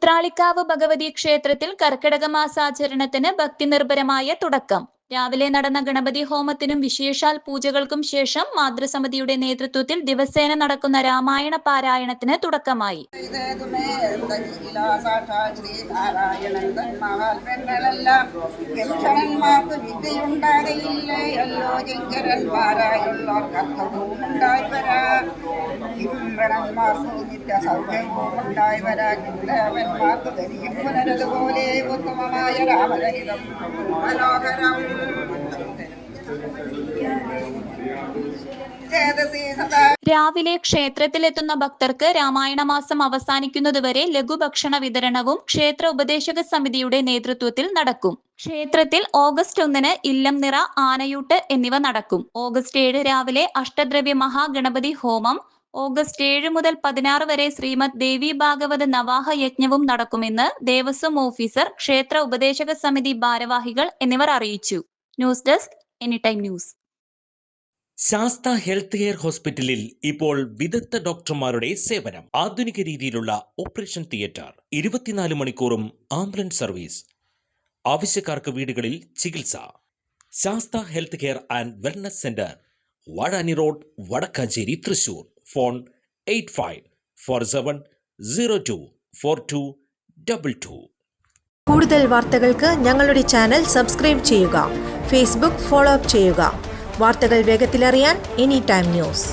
ഉത്രാളിക്കാവ് ഭഗവതി ക്ഷേത്രത്തിൽ കർക്കിടക മാസാചരണത്തിന് ഭക്തിനിർഭരമായ തുടക്കം. രാവിലെ നടന്ന ഗണപതി ഹോമത്തിനും വിശേഷാൽ പൂജകൾക്കും ശേഷം മാതൃസമിതിയുടെ നേതൃത്വത്തിൽ ദിവസേന നടക്കുന്ന രാമായണ പാരായണത്തിന് തുടക്കമായി. രാവിലെ ക്ഷേത്രത്തിലെത്തുന്ന ഭക്തർക്ക് രാമായണ മാസം അവസാനിക്കുന്നതുവരെ ലഘുഭക്ഷണ വിതരണവും ക്ഷേത്ര ഉപദേശക സമിതിയുടെ നേതൃത്വത്തിൽ നടക്കും. ക്ഷേത്രത്തിൽ ഓഗസ്റ്റ് 1 ഇല്ലം നിറ, ആനയൂട്ട് എന്നിവ നടക്കും. ഓഗസ്റ്റ് 7 രാവിലെ അഷ്ടദ്രവ്യ മഹാഗണപതി ഹോമം, ഓഗസ്റ്റ് 7 മുതൽ 16 വരെ ശ്രീമദ് ദേവി ഭാഗവത നവാഹ യജ്ഞവും നടക്കുമെന്ന് ദേവസ്വം ഓഫീസർ, ക്ഷേത്ര ഉപദേശക സമിതി ഭാരവാഹികൾ എന്നിവർ അറിയിച്ചു. News desk, anytime news. Sastha health care ഹോസ്പിറ്റലിൽ ഇപ്പോൾ വിദഗ്ധ ഡോക്ടർമാരുടെ സേവനം. ആധുനിക രീതിയിലുള്ള ഓപ്പറേഷൻ തിയേറ്റർ, 24 മണിക്കൂറും ആംബുലൻസ് സർവീസ്. ആവശ്യക്കാർക്ക് വീടുകളിൽ ചികിത്സ. Sastha health care and wellness centre, Vazhani road, Wadakkanchery, Thrissur. Phone 8547024222. കൂടുതൽ വാർത്തകൾക്ക് ഞങ്ങളുടെ ചാനൽ സബ്സ്ക്രൈബ് ചെയ്യുക. ഫേസ്ബുക്ക് ഫോളോ അപ്പ് ചെയ്യുക. വാർത്തകൾ വേഗത്തിലറിയാൻ എനിടൈം ന്യൂസ്.